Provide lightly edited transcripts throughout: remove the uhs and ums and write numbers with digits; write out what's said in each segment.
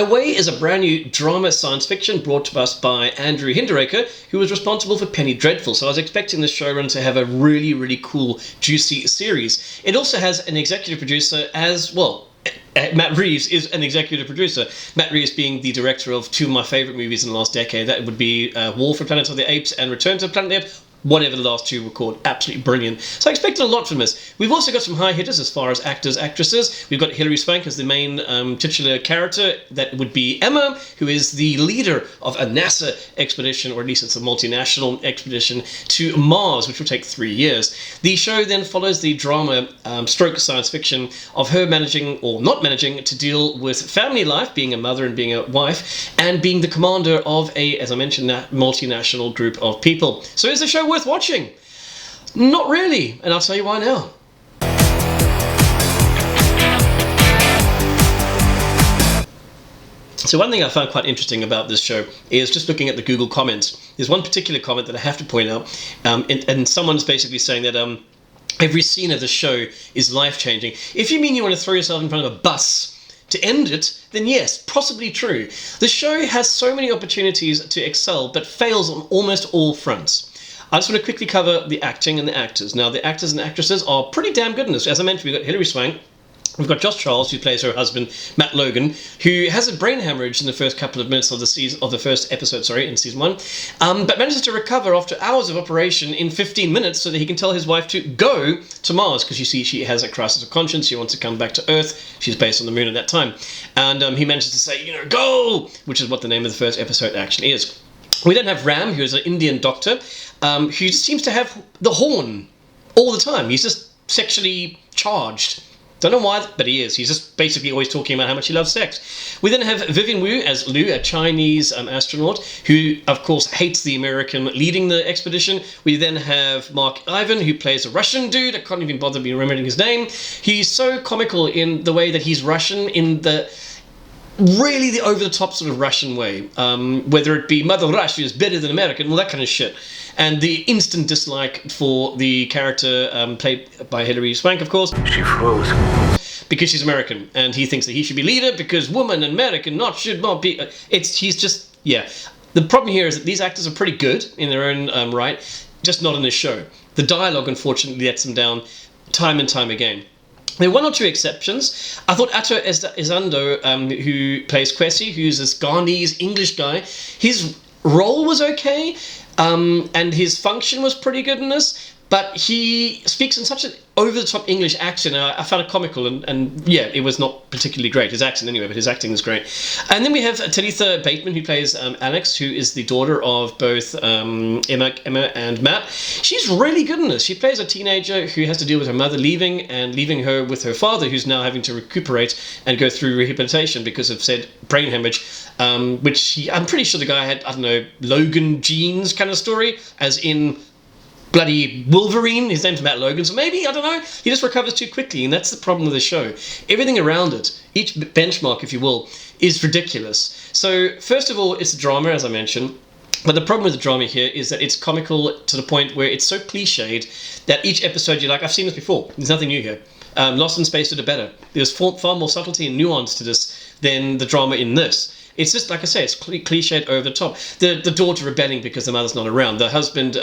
Away is a brand new drama science fiction brought to us by Andrew Hinderaker, who was responsible for Penny Dreadful. So I was expecting this showrun to have a really, really cool, juicy series. It also has an executive producer as well. Matt Reeves is an executive producer. Matt Reeves being the director of two of my favourite movies in the last decade. That would be War for Planet of the Apes and Return to the Planet of the Apes. Whatever the last two were called, absolutely brilliant. So I expected a lot from this. We've also got some high hitters as far as actors, actresses. We've got Hilary Swank as the main titular character. That would be Emma, who is the leader of a NASA expedition, or at least it's a multinational expedition, to Mars, which will take 3 years. The show then follows the drama stroke science fiction of her managing, or not managing, to deal with family life, being a mother and being a wife, and being the commander of a, as I mentioned, multinational group of people. So is the show worth watching? Not really, and I'll tell you why now. So one thing I found quite interesting about this show is just looking at the Google comments. There's one particular comment that I have to point out, and someone's basically saying that every scene of the show is life-changing. If you mean you want to throw yourself in front of a bus to end it, then yes, possibly true. The show has so many opportunities to excel, but fails on almost all fronts. I just want to quickly cover the acting and the actors. Now, the actors and actresses are pretty damn good in this. As I mentioned, we've got Hilary Swank. We've got Josh Charles, who plays her husband, Matt Logan, who has a brain hemorrhage in the first couple of minutes of the first episode, in season 1, but manages to recover after hours of operation in 15 minutes so that he can tell his wife to go to Mars, because you see she has a crisis of conscience. She wants to come back to Earth. She's based on the moon at that time. And he manages to say, go, which is what the name of the first episode actually is. We then have Ram, who is an Indian doctor, who just seems to have the horn all the time. He's just sexually charged. Don't know why, but he is. He's just basically always talking about how much he loves sex. We then have Vivian Wu as Lu, a Chinese astronaut, who, of course, hates the American leading the expedition. We then have Mark Ivan, who plays a Russian dude. I can't even bother remembering his name. He's so comical in the way that he's Russian, in the really the over-the-top sort of Russian way, whether it be Mother Russia is better than American, well, that kind of shit. And the instant dislike for the character played by Hilary Swank, of course. She froze. Because she's American, and he thinks that he should be leader because woman and American should not be. He's just, yeah. The problem here is that these actors are pretty good in their own right, just not in this show. The dialogue, unfortunately, lets them down time and time again. There are one or two exceptions. I thought Ato Ezando, who plays Kwesi, who's this Ghanese English guy, his role was okay, and his function was pretty good in this, but he speaks in such an over-the-top English accent. I found it comical, and yeah, it was not particularly great, his accent anyway, but his acting is great. And then we have Talitha Bateman, who plays Alex, who is the daughter of both Emma and Matt. She's really good in this. She plays a teenager who has to deal with her mother leaving her with her father, who's now having to recuperate and go through rehabilitation because of said brain hemorrhage, which I'm pretty sure the guy had, I don't know, Logan genes kind of story, as in bloody Wolverine. His name's Matt Logan, so maybe, I don't know, he just recovers too quickly, and that's the problem with the show. Everything around it, each benchmark, if you will, is ridiculous. So, first of all, it's a drama, as I mentioned, but the problem with the drama here is that it's comical to the point where it's so cliched that each episode you're like, I've seen this before, there's nothing new here. Lost in Space did it better. There's far more subtlety and nuance to this than the drama in this. It's just, like I say, it's cliched over the top. The daughter rebelling because the mother's not around. The husband,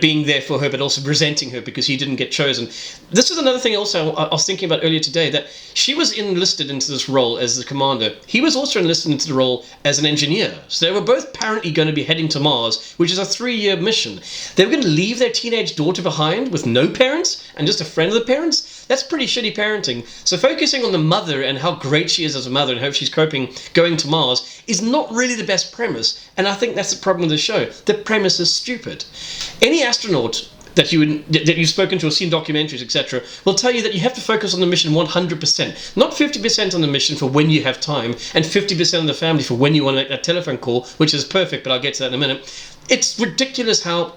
being there for her, but also resenting her because he didn't get chosen. This is another thing also I was thinking about earlier today, that she was enlisted into this role as the commander. He was also enlisted into the role as an engineer. So they were both apparently going to be heading to Mars, which is a 3-year mission. They were going to leave their teenage daughter behind with no parents and just a friend of the parents? That's pretty shitty parenting. So focusing on the mother and how great she is as a mother and how she's coping going to Mars is not really the best premise, and I think that's the problem with the show. The premise is stupid. Any astronaut that you've spoken to or seen documentaries, etc., will tell you that you have to focus on the mission 100%, not 50% on the mission for when you have time and 50% on the family for when you want to make that telephone call, which is perfect, but I'll get to that in a minute. It's ridiculous how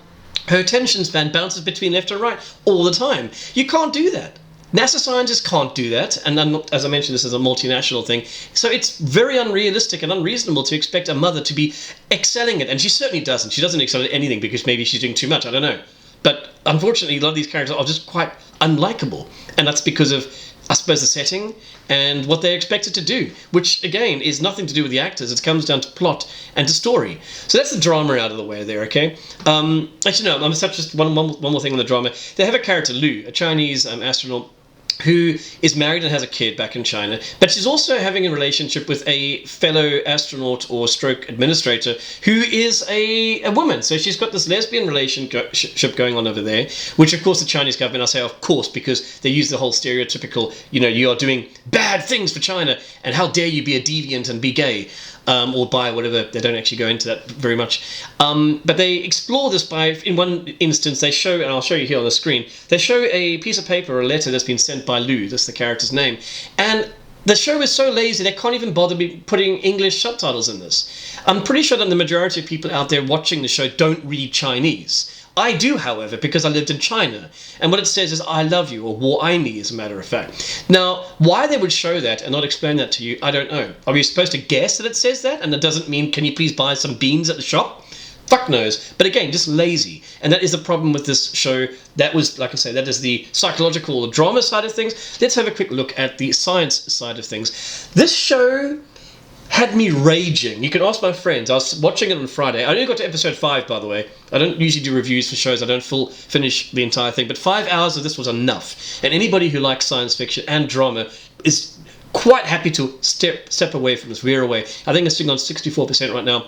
her attention span bounces between left and right all the time. You can't do that. NASA scientists can't do that, and as I mentioned, this is a multinational thing, so it's very unrealistic and unreasonable to expect a mother to be excelling at, and she certainly doesn't. She doesn't excel at anything because maybe she's doing too much, I don't know. But unfortunately, a lot of these characters are just quite unlikable, and that's because of I suppose, the setting and what they're expected to do, which again is nothing to do with the actors. It comes down to plot and to story. So that's the drama out of the way there, okay? Actually, no, I'm such just one more thing on the drama. They have a character, Lu, a Chinese astronaut who is married and has a kid back in China, but she's also having a relationship with a fellow astronaut or stroke administrator who is a woman. So she's got this lesbian relationship going on over there, which of course the Chinese government, I say of course, because they use the whole stereotypical, you are doing bad things for China, and how dare you be a deviant and be gay. Or bi, whatever. They don't actually go into that very much. But they explore this by, in one instance, they show, and I'll show you here on the screen, they show a piece of paper or a letter that's been sent by Lu, that's the character's name, and the show is so lazy they can't even bother putting English subtitles in this. I'm pretty sure that the majority of people out there watching the show don't read Chinese. I do, however, because I lived in China, and what it says is "I love you" or "Wo ai ni," as a matter of fact. Now, why they would show that and not explain that to you, I don't know. Are we supposed to guess that it says that, and it doesn't mean "Can you please buy some beans at the shop"? Fuck knows. But again, just lazy, and that is the problem with this show. That was, like I say, that is the psychological drama side of things. Let's have a quick look at the science side of things. This show had me raging. You can ask my friends. I was watching it on Friday. I only got to episode 5, by the way. I don't usually do reviews for shows. I don't finish the entire thing. But 5 hours of this was enough. And anybody who likes science fiction and drama is quite happy to step away from this, veer away. I think it's sitting on 64% right now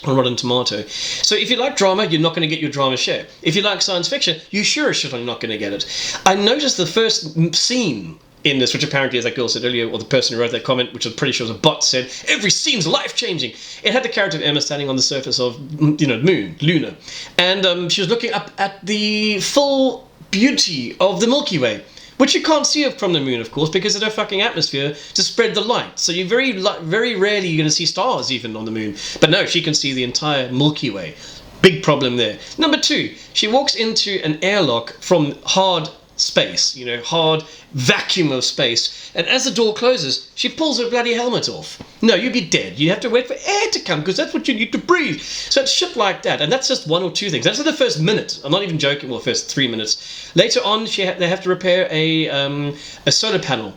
on Rotten Tomato. So if you like drama, you're not going to get your drama share. If you like science fiction, you sure as shit are not going to get it. I noticed the first scene in this, which apparently, as that girl said earlier, or the person who wrote that comment, which I'm pretty sure was a bot, said, every scene's life-changing. It had the character of Emma standing on the surface of, moon, Luna. And she was looking up at the full beauty of the Milky Way, which you can't see from the moon, of course, because there's no fucking atmosphere to spread the light. So you very rarely you're going to see stars even on the moon. But no, she can see the entire Milky Way. Big problem there. Number 2, she walks into an airlock from hard space, hard vacuum of space, and as the door closes, she pulls her bloody helmet off. No, you'd be dead. You have to wait for air to come, because that's what you need to breathe. So it's shit like that, and that's just one or two things. That's in the first minute. I'm not even joking. Well, the first 3 minutes. Later on, they have to repair a solar panel.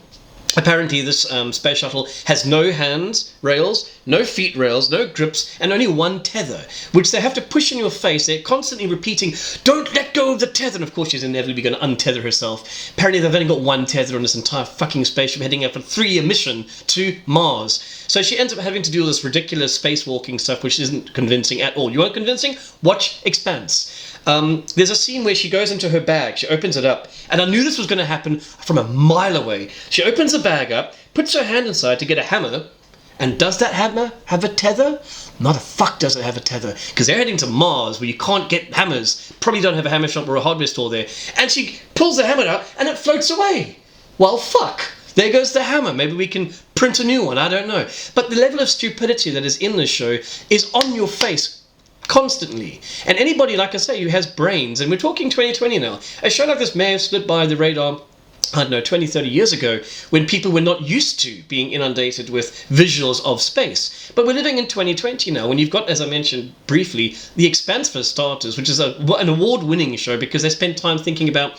Apparently, this space shuttle has no hands rails, no feet rails, no grips, and only one tether, which they have to push in your face. They're constantly repeating, "Don't let go of the tether." And of course, she's inevitably going to untether herself. Apparently, they've only got one tether on this entire fucking spaceship heading out for a 3-year mission to Mars. So she ends up having to do all this ridiculous spacewalking stuff, which isn't convincing at all. You want convincing? Watch Expanse. There's a scene where she goes into her bag, she opens it up, and I knew this was going to happen from a mile away. She opens the bag up, puts her hand inside to get a hammer, and does that hammer have a tether? Not a fuck does it have a tether, because they're heading to Mars where you can't get hammers, probably don't have a hammer shop or a hardware store there, and she pulls the hammer out and it floats away. Well, fuck. There goes the hammer. Maybe we can print a new one, I don't know. But the level of stupidity that is in this show is on your face constantly. And anybody, like I say, who has brains, and we're talking 2020 now, a show like this may have slipped by the radar, I don't know, 20, 30 years ago, when people were not used to being inundated with visuals of space. But we're living in 2020 now, when you've got, as I mentioned briefly, The Expanse for starters, which is an award-winning show because they spent time thinking about,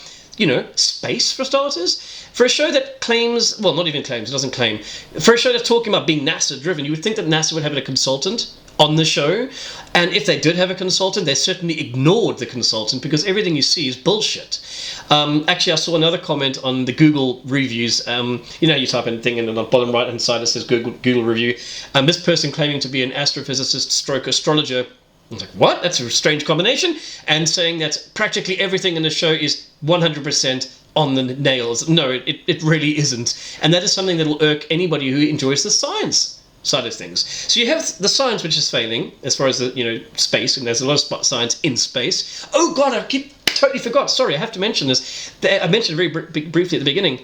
space for starters. For a show that claims, well, not even claims, it doesn't claim, for a show that's talking about being NASA-driven, you would think that NASA would have a consultant on the show, and if they did have a consultant, they certainly ignored the consultant because everything you see is bullshit. Actually, I saw another comment on the Google reviews. You type in thing, and on the bottom right hand side it says Google review. This person claiming to be an astrophysicist stroke astrologer. I was like, what? That's a strange combination. And saying that practically everything in the show is 100% on the nails. No, it really isn't. And that is something that will irk anybody who enjoys the science side of things. So you have the science which is failing as far as the space, and there's a lot of science in space. Oh god, totally forgot. Sorry, I have to mention this. I mentioned very briefly at the beginning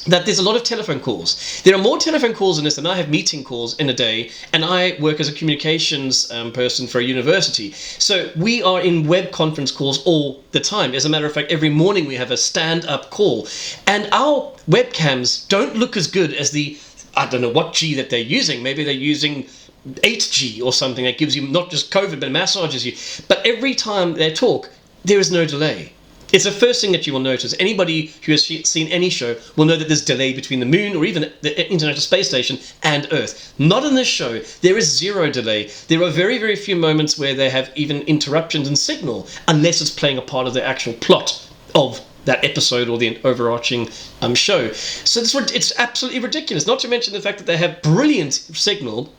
that there's a lot of telephone calls. There are more telephone calls in this than I have meeting calls in a day, and I work as a communications person for a university. So we are in web conference calls all the time. As a matter of fact, every morning we have a stand-up call, and our webcams don't look as good as the, I don't know what G that they're using. Maybe they're using 8G or something that gives you not just COVID but massages you. But every time they talk, there is no delay. It's the first thing that you will notice. Anybody who has seen any show will know that there's delay between the moon or even the International Space Station and Earth. Not in this show. There is zero delay. There are very, very few moments where they have even interruptions in signal, unless it's playing a part of the actual plot of that episode or the overarching show. So it's absolutely ridiculous. Not to mention the fact that they have brilliant signal.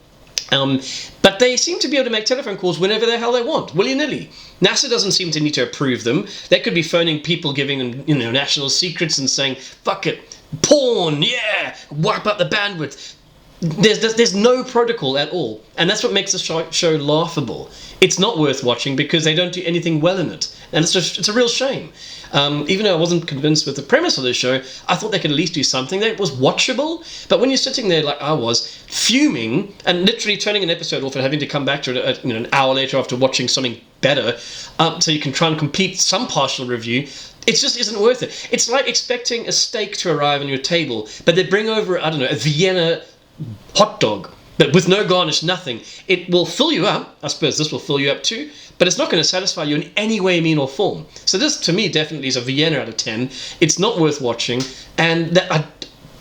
But they seem to be able to make telephone calls whenever the hell they want, willy-nilly. NASA doesn't seem to need to approve them. They could be phoning people, giving them, national secrets and saying, fuck it, porn, yeah, wipe up the bandwidth. There's no protocol at all. And that's what makes the show laughable. It's not worth watching because they don't do anything well in it. And it's a real shame. Even though I wasn't convinced with the premise of the show, I thought they could at least do something that was watchable. But when you're sitting there like I was, fuming and literally turning an episode off and having to come back to it an hour later after watching something better, so you can try and complete some partial review, it just isn't worth it. It's like expecting a steak to arrive on your table, but they bring over, I don't know, a Vienna hot dog, but with no garnish, nothing. It will fill you up. I suppose this will fill you up too, but it's not going to satisfy you in any way, mean or form. So this, to me, definitely is a Vienna out of 10. It's not worth watching, and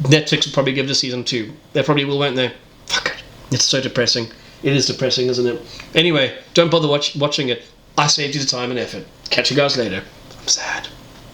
Netflix will probably give it a season 2. They probably will, won't they? Fuck it. It's so depressing. It is depressing, isn't it? Anyway, don't bother watching it. I saved you the time and effort. Catch you guys later. I'm sad.